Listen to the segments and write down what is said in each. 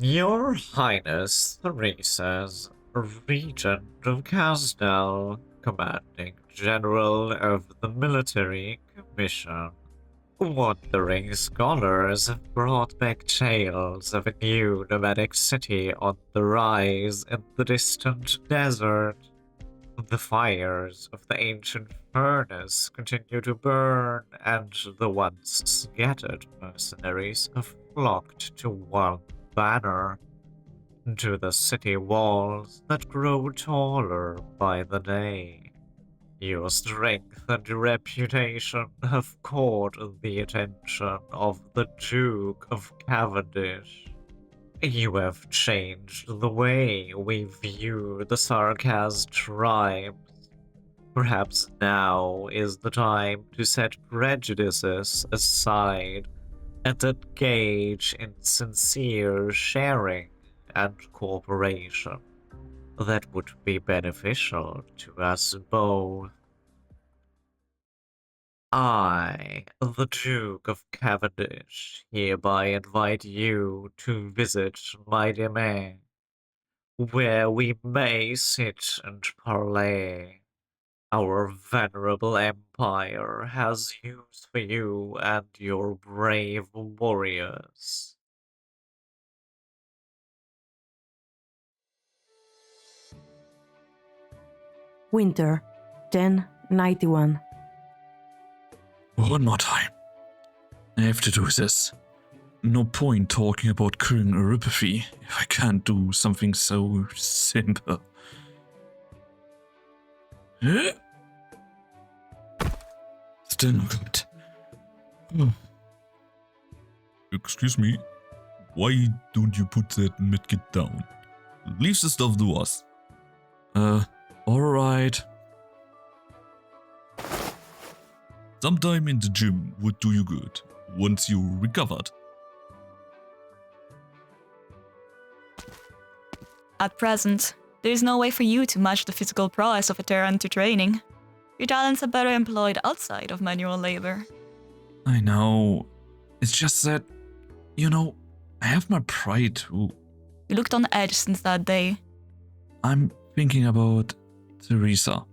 Your Highness Theresa's Regent of Casdal, Commanding General of the Military Commission. Wandering scholars have brought back tales of a new nomadic city on the rise in the distant desert. The fires of the ancient furnace continue to burn, and the once scattered mercenaries have flocked to one banner, to the city walls that grow taller by the day. Your strength and reputation have caught the attention of the Duke of Cavendish. You have changed the way we view the Sarkaz tribes. Perhaps now is the time to set prejudices aside and engage in sincere sharing and cooperation that would be beneficial to us both. I, the Duke of Cavendish, hereby invite you to visit my domain, where we may sit and parley. Our venerable empire has use for you and your brave warriors. Winter, 1091. One more time. I have to do this. No point talking about curing Aripathy if I can't do something so simple. Still no good. Excuse me, why don't you put that medkit down? Leave the stuff to us. Alright. Sometime in the gym would do you good, once you recovered. At present, there is no way for you to match the physical prowess of a Terran to training. Your talents are better employed outside of manual labor. I know. It's just that, I have my pride too. You looked on edge since that day. I'm thinking about Theresa.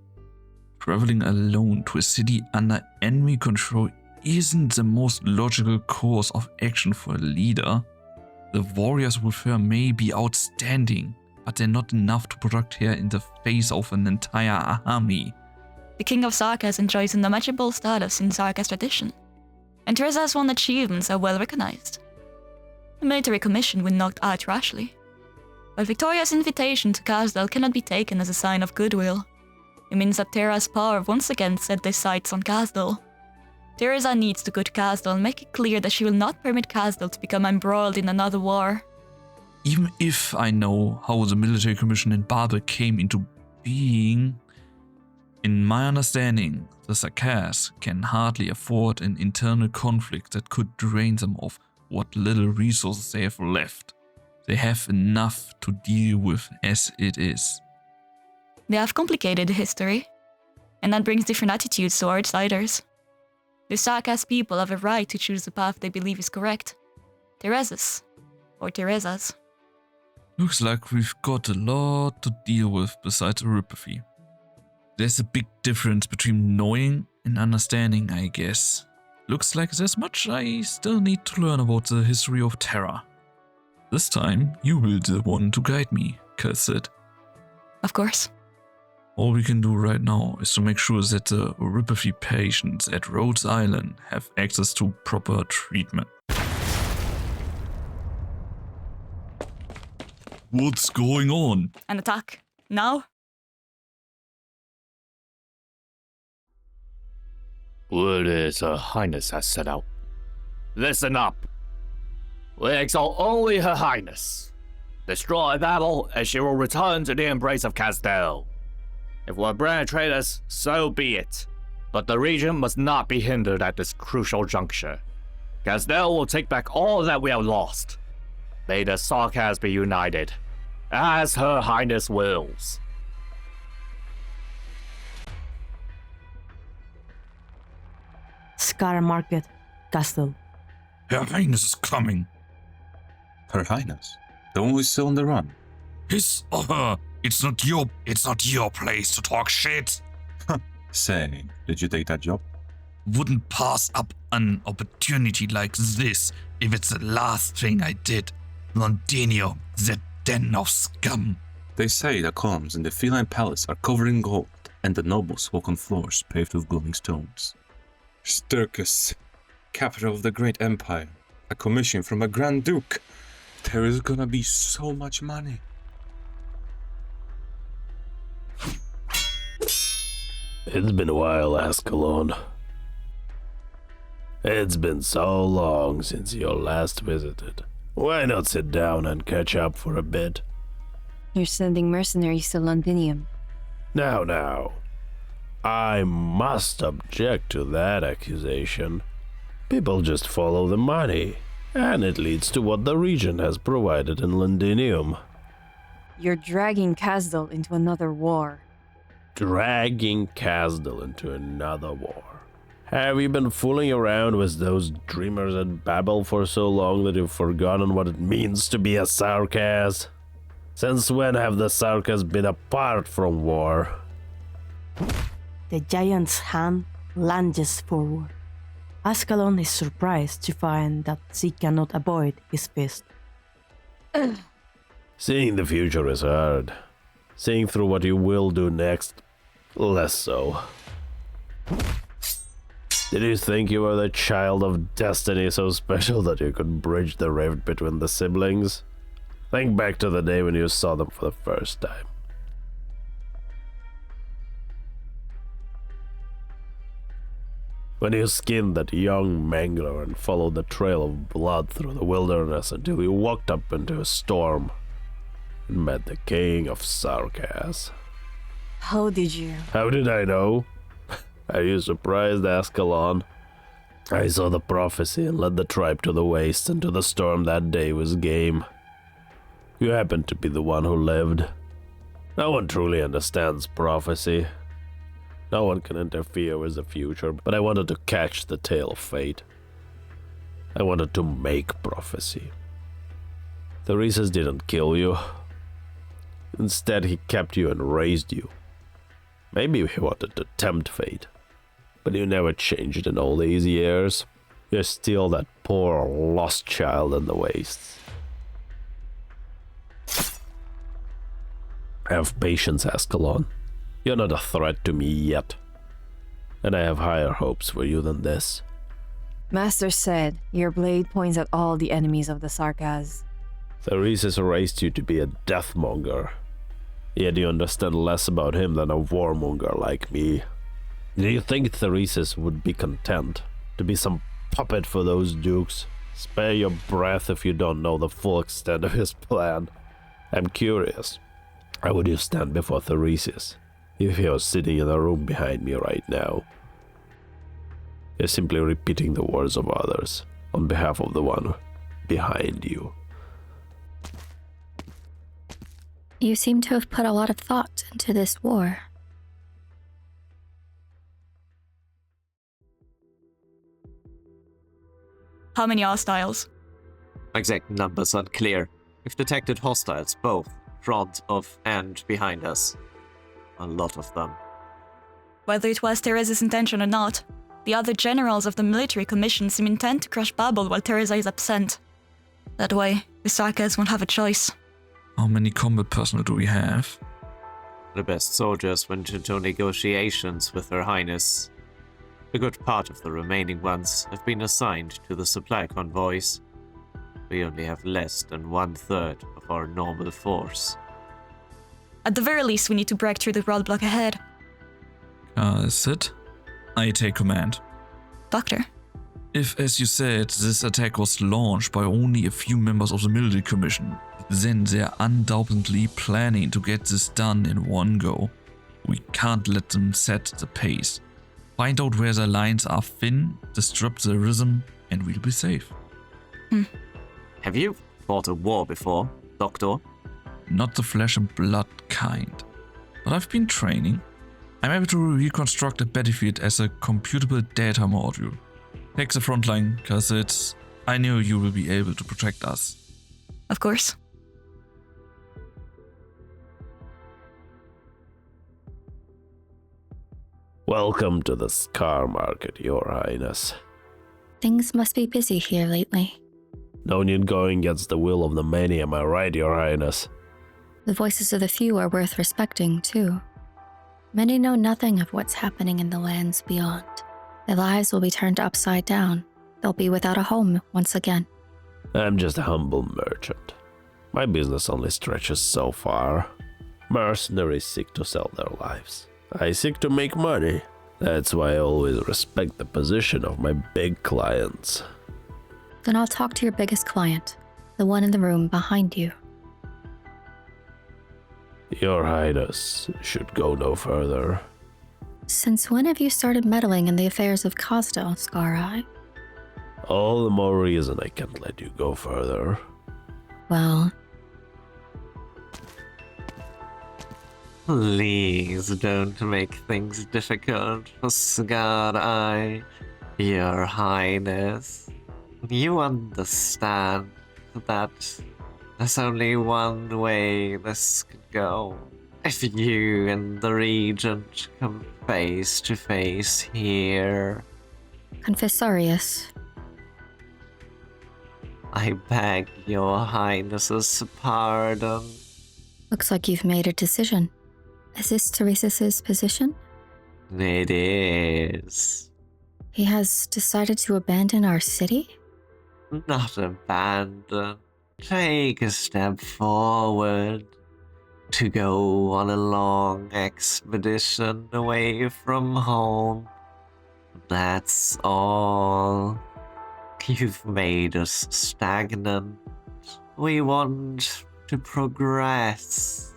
Traveling alone to a city under enemy control isn't the most logical course of action for a leader. The warriors with her may be outstanding, but they're not enough to protect her in the face of an entire army. The King of Sarkaz enjoys an unmatchable status in Sarkaz tradition, and Theresa's won achievements are well recognized. The military commission will not out rashly, but Victoria's invitation to Casdal cannot be taken as a sign of goodwill. It means that Terra's power once again set their sights on Casdal. Theresa needs to go to Casdal and make it clear that she will not permit Casdal to become embroiled in another war. Even if I know how the military commission in Babel came into being, in my understanding, the Sarkaz can hardly afford an internal conflict that could drain them of what little resources they have left. They have enough to deal with as it is. They have complicated history, and that brings different attitudes to outsiders. The Sarkaz people have a right to choose the path they believe is correct. Theresa's, or Theresa's. Looks like we've got a lot to deal with besides Aripathy. There's a big difference between knowing and understanding, I guess. Looks like there's much I still need to learn about the history of Terra. This time, you will be the one to guide me, Kalsid. Of course. All we can do right now is to make sure that the Aripathy patients at Rhodes Island have access to proper treatment. What's going on? An attack. Now? What is Her Highness has set out? Listen up. We exalt only Her Highness. Destroy Babel, and she will return to the embrace of Casdal. If we're brand traitors, so be it. But the region must not be hindered at this crucial juncture. Casdal will take back all that we have lost. May the Sarkaz be united, as Her Highness wills. Scar Market, Castle. Her Highness is coming. Her Highness? The one who's still on the run. His or her. It's not your place to talk shit. Say, did you take that job? Wouldn't pass up an opportunity like this if it's the last thing I did. Londinium, that den of scum. They say the columns in the feline palace are covered in gold, and the nobles walk on floors paved with glowing stones. Starkaz, capital of the great empire, a commission from a Grand Duke. There is gonna be so much money. It's been a while, Ascalon. It's been so long since you last visited. Why not sit down and catch up for a bit? You're sending mercenaries to Londinium. Now. I must object to that accusation. People just follow the money, and it leads to what the region has provided in Londinium. You're dragging Kasdal into another war. Dragging Kasdal into another war. Have you been fooling around with those dreamers at Babel for so long that you've forgotten what it means to be a Sarkaz? Since when have the Sarkaz been apart from war? The giant's hand lunges forward. Ascalon is surprised to find that she cannot avoid his fist. Seeing the future is hard. Seeing through what you will do next, less so. Did you think you were the child of destiny so special that you could bridge the rift between the siblings? Think back to the day when you saw them for the first time. When you skinned that young mangler and followed the trail of blood through the wilderness until you walked up into a storm and met the king of Sarkaz. How did you? How did I know? Are you surprised, Ascalon? I saw the prophecy and led the tribe to the waste and to the storm that day was game. You happened to be the one who lived. No one truly understands prophecy. No one can interfere with the future, but I wanted to catch the tail of fate. I wanted to make prophecy. Theresis didn't kill you. Instead, he kept you and raised you. Maybe he wanted to tempt fate, but you never changed in all these years. You're still that poor lost child in the wastes. Have patience, Ascalon. You're not a threat to me yet, and I have higher hopes for you than this. Master said your blade points at all the enemies of the Sarkaz. Theresis raised you to be a deathmonger, yet you understand less about him than a warmonger like me. Do you think Theresis would be content to be some puppet for those dukes? Spare your breath if you don't know the full extent of his plan. I'm curious, how would you stand before Thesis if he was sitting in the room behind me right now? You're simply repeating the words of others on behalf of the one behind you. You seem to have put a lot of thought into this war. How many hostiles? Exact numbers unclear. We've detected hostiles both front of and behind us. A lot of them. Whether it was Theresa's intention or not, the other generals of the military commission seem intent to crush Babel while Teresa is absent. That way, the Sarkaz won't have a choice. How many combat personnel do we have? The best soldiers went into negotiations with Her Highness. A good part of the remaining ones have been assigned to the supply convoys. We only have less than 1/3 of our normal force. At the very least, we need to break through the roadblock ahead. Sid, I take command. Doctor, If, as you said, this attack was launched by only a few members of the military commission, then they're undoubtedly planning to get this done in one go. We can't let them set the pace. Find out where their lines are thin, disrupt their rhythm, and we'll be safe. Have you fought a war before, Doctor? Not the flesh and blood kind. But I've been training. I'm able to reconstruct a battlefield as a computable data module. Take the front line, cause I know you will be able to protect us. of course. Welcome to the Scar Market, Your Highness. Things must be busy here lately. No need going against the will of the many, am I right, Your Highness? The voices of the few are worth respecting, too. Many know nothing of what's happening in the lands beyond. Their lives will be turned upside down. They'll be without a home once again. I'm just a humble merchant. My business only stretches so far. Mercenaries seek to sell their lives. I seek to make money. That's why I always respect the position of my big clients. Then I'll talk to your biggest client, the one in the room behind you. Your Highness should go no further. Since when have you started meddling in the affairs of Khasdal, Scar-Eye? All the more reason I can't let you go further. Well, Please don't make things difficult for Scar-Eye, Your Highness. You understand that there's only one way this could go. If you and the Regent come face to face here, Confessorius. I beg Your Highness's pardon. Looks like you've made a decision. Is this Teresa's position? It is. He has decided to abandon our city? Not abandon. Take a step forward. To go on a long expedition away from home. That's all. You've made us stagnant. We want to progress.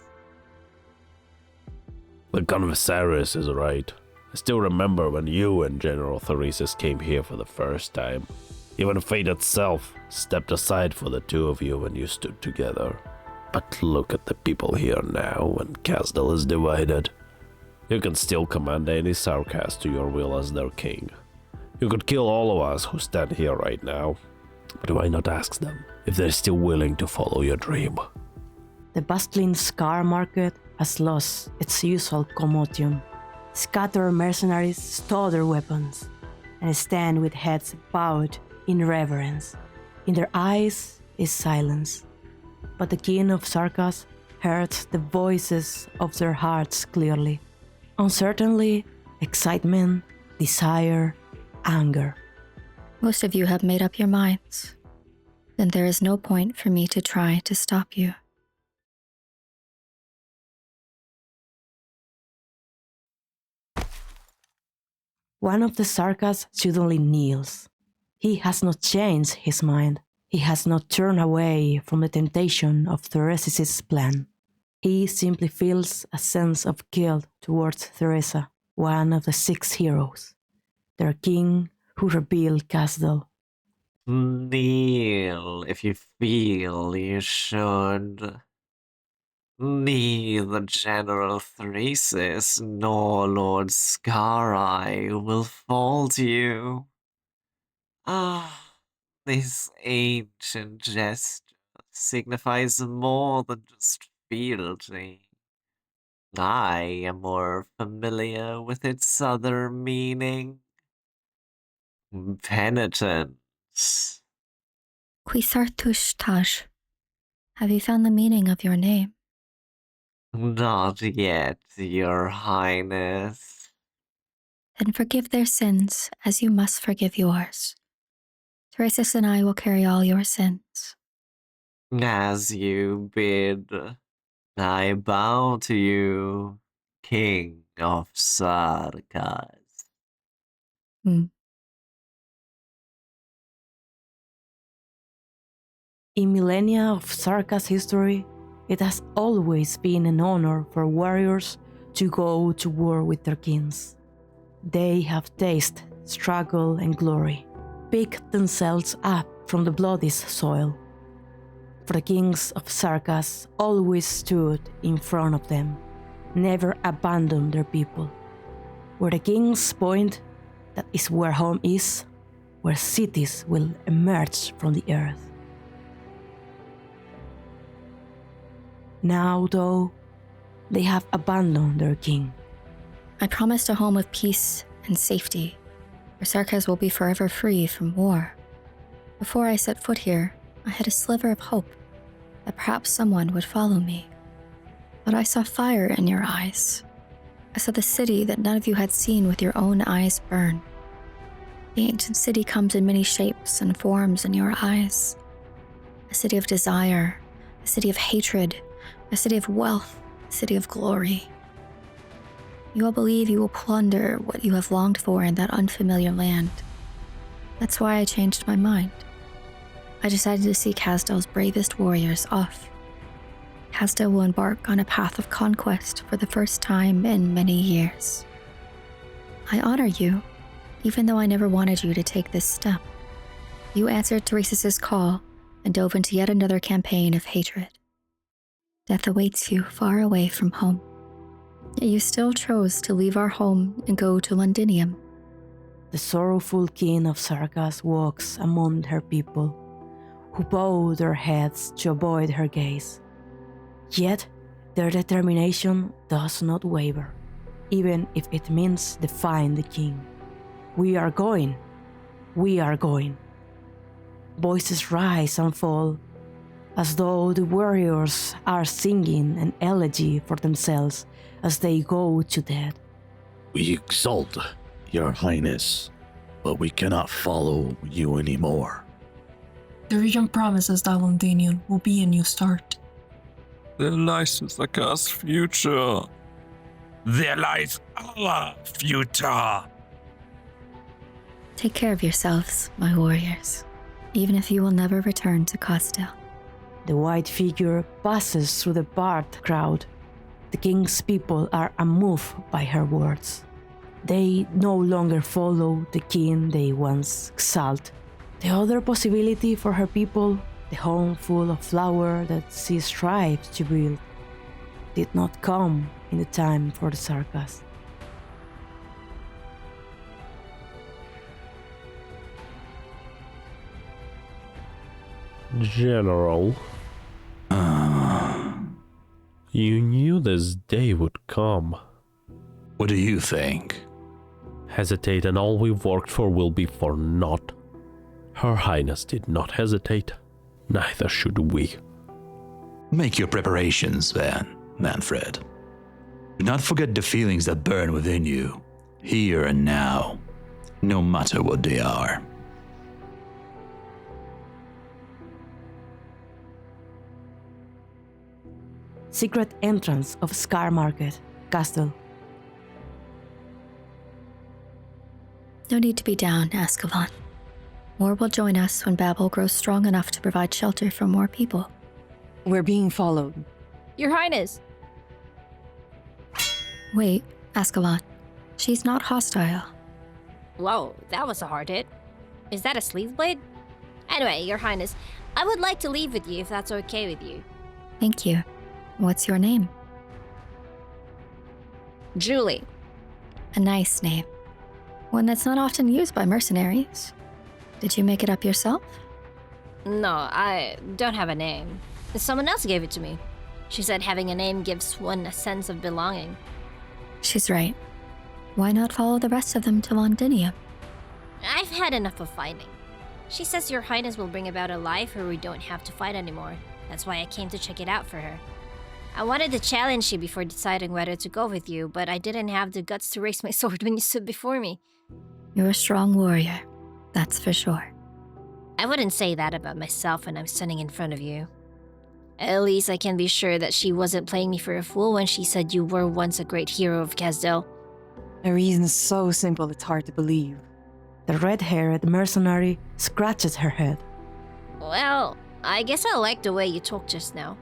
The Confessorius is right. I still remember when you and General Theresis came here for the first time. Even fate itself stepped aside for the two of you when you stood together. But look at the people here now when Khasdal is divided. You can still command any Sarkaz to your will as their king. You could kill all of us who stand here right now. But why not ask them if they're still willing to follow your dream? The bustling Scar Market has lost its usual commodium. Scattered mercenaries stow their weapons and stand with heads bowed in reverence. In their eyes is silence. But the king of Sarkaz heard the voices of their hearts clearly. Uncertainty, excitement, desire, anger. Most of you have made up your minds. Then there is no point for me to try to stop you. One of the Sarkaz suddenly kneels. He has not changed his mind. He has not turned away from the temptation of Theresis' plan. He simply feels a sense of guilt towards Theresa, one of the 6 heroes, their king who rebuilt Khasdal. Kneel if you feel you should. Neither General Theresis nor Lord Scar-Eye will fault you. This ancient gesture signifies more than just fealty. I am more familiar with its other meaning. Penitence. Quisartush Taj. Have you found the meaning of your name? Not yet, Your Highness. Then forgive their sins as you must forgive yours. Teresis and I will carry all your sins. As you bid, I bow to you, King of Sarkaz. In millennia of Sarkaz history, it has always been an honor for warriors to go to war with their kings. They have tasted struggle and glory, picked themselves up from the bloody soil. For the kings of Sarkaz always stood in front of them, never abandoned their people. Where the kings point, that is where home is, where cities will emerge from the earth. Now, though, they have abandoned their king. I promised a home of peace and safety, where Sarkaz will be forever free from war. Before I set foot here, I had a sliver of hope that perhaps someone would follow me. But I saw fire in your eyes. I saw the city that none of you had seen with your own eyes burn. The ancient city comes in many shapes and forms in your eyes. A city of desire, a city of hatred, a city of wealth, a city of glory. You all believe you will plunder what you have longed for in that unfamiliar land. That's why I changed my mind. I decided to see Kazdal's bravest warriors off. Kazdal will embark on a path of conquest for the first time in many years. I honor you, even though I never wanted you to take this step. You answered Teresa's call and dove into yet another campaign of hatred. Death awaits you far away from home. Yet you still chose to leave our home and go to Londinium. The sorrowful king of Sarkaz walks among her people, who bow their heads to avoid her gaze. Yet their determination does not waver, even if it means defying the king. We are going. We are going. Voices rise and fall, as though the warriors are singing an elegy for themselves as they go to death. We exalt your highness, but we cannot follow you anymore. The region promises that Londinium will be a new start. There lies Sarkaz's future. There lies our future. Take care of yourselves, my warriors, even if you will never return to Kazdal. The white figure passes through the barred crowd. The king's people are unmoved by her words. They no longer follow the king they once exalted. The other possibility for her people, the home full of flower that she strived to build, did not come in the time for the Sarkaz. General, you knew this day would come. What do you think? Hesitate and all we've worked for will be for naught. Her Highness did not hesitate, neither should we. Make your preparations, then, Manfred. Do not forget the feelings that burn within you, here and now, no matter what they are. Secret entrance of Scar Market, Castle. No need to be down, Ascalon. More will join us when Babel grows strong enough to provide shelter for more people. We're being followed. Your Highness! Wait, Ascalon. She's not hostile. Whoa, that was a hard hit. Is that a sleeve blade? Anyway, Your Highness, I would like to leave with you if that's okay with you. Thank you. What's your name? Julie. A nice name. One that's not often used by mercenaries. Did you make it up yourself? No, I don't have a name. Someone else gave it to me. She said having a name gives one a sense of belonging. She's right. Why not follow the rest of them to Londinium? I've had enough of fighting. She says Your Highness will bring about a life where we don't have to fight anymore. That's why I came to check it out for her. I wanted to challenge you before deciding whether to go with you, but I didn't have the guts to raise my sword when you stood before me. You're a strong warrior, that's for sure. I wouldn't say that about myself when I'm standing in front of you. At least I can be sure that she wasn't playing me for a fool when she said you were once a great hero of Kazdal. A reason so simple it's hard to believe. The red-haired mercenary scratches her head. Well, I guess I liked the way you talked just now.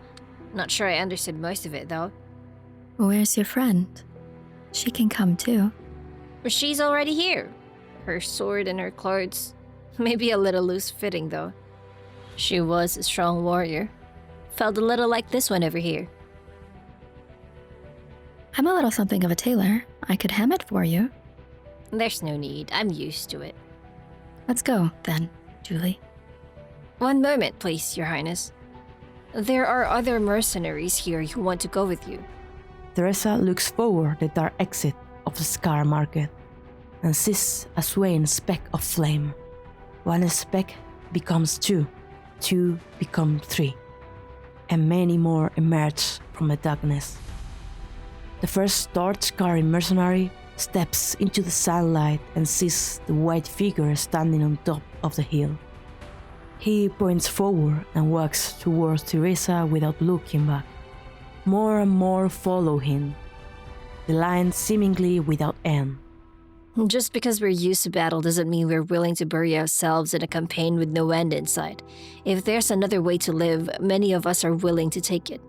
Not sure I understood most of it, though. Where's your friend? She can come too. She's already here. Her sword and her clothes. Maybe a little loose-fitting, though. She was a strong warrior. Felt a little like this one over here. I'm a little something of a tailor. I could hem it for you. There's no need. I'm used to it. Let's go, then, Julie. One moment, please, Your Highness. There are other mercenaries here who want to go with you. Teresa looks forward the dark exit of the Scar Market and sees a swaying speck of flame. One speck becomes two, two become three, and many more emerge from the darkness. The first torch-carrying mercenary steps into the sunlight and sees the white figure standing on top of the hill. He points forward and walks towards Teresa without looking back. More and more follow him, the line seemingly without end. Just because we're used to battle doesn't mean we're willing to bury ourselves in a campaign with no end in sight. If there's another way to live, many of us are willing to take it.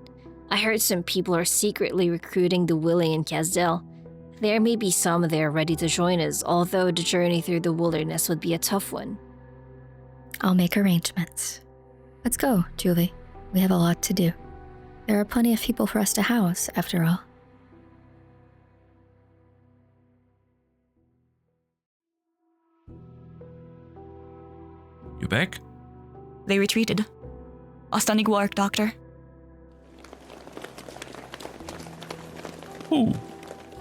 I heard some people are secretly recruiting the willing in Kazdel. There may be some there ready to join us, although the journey through the wilderness would be a tough one. I'll make arrangements. Let's go, Julie. We have a lot to do. There are plenty of people for us to house, after all. You back? They retreated. Stunning work, Doctor. Ooh.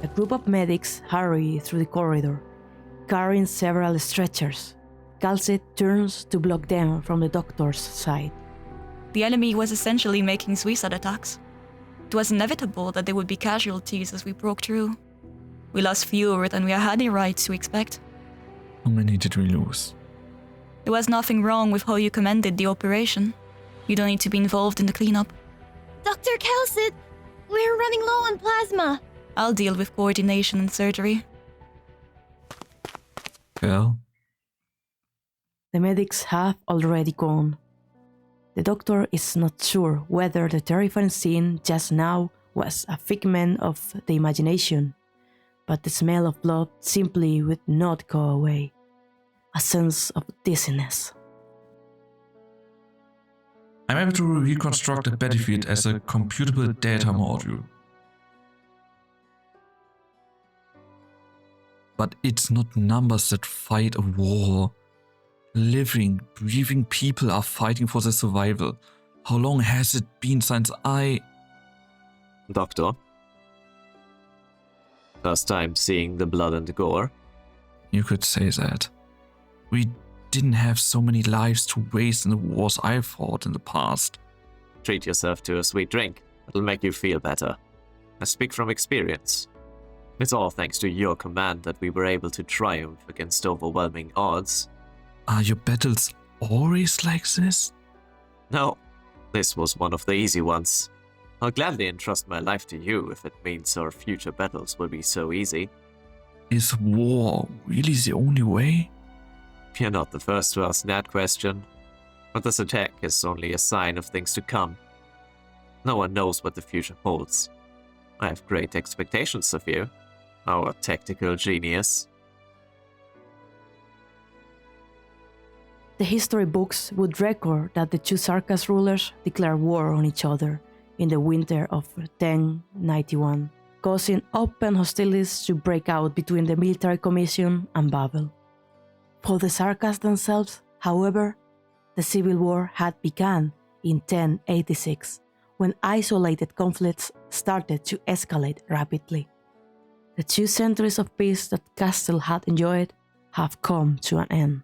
A group of medics hurry through the corridor, carrying several stretchers. Calcit turns to block them from the doctor's side. The enemy was essentially making suicide attacks. It was inevitable that there would be casualties as we broke through. We lost fewer than we had any right to expect. How many did we lose? There was nothing wrong with how you commanded the operation. You don't need to be involved in the cleanup. Dr. Calcit, we're running low on plasma. I'll deal with coordination and surgery. Well, The medics have already gone. The doctor is not sure whether the terrifying scene just now was a figment of the imagination, but the smell of blood simply would not go away. A sense of dizziness. I'm able to reconstruct the battlefield as a computable data module. But it's not numbers that fight a war. Living, breathing people are fighting for their survival. How long has it been since I... Doctor? First time seeing the blood and gore? You could say that. We didn't have so many lives to waste in the wars I fought in the past. Treat yourself to a sweet drink. It'll make you feel better. I speak from experience. It's all thanks to your command that we were able to triumph against overwhelming odds. Are your battles always like this? No, this was one of the easy ones. I'll gladly entrust my life to you if it means our future battles will be so easy. Is war really the only way? You're not the first to ask that question, but this attack is only a sign of things to come. No one knows what the future holds. I have great expectations of you, our tactical genius. The history books would record that the two Sarkaz rulers declared war on each other in the winter of 1091, causing open hostilities to break out between the military commission and Babel. For the Sarkaz themselves, however, the civil war had begun in 1086, when isolated conflicts started to escalate rapidly. The 2 centuries of peace that Castle had enjoyed have come to an end.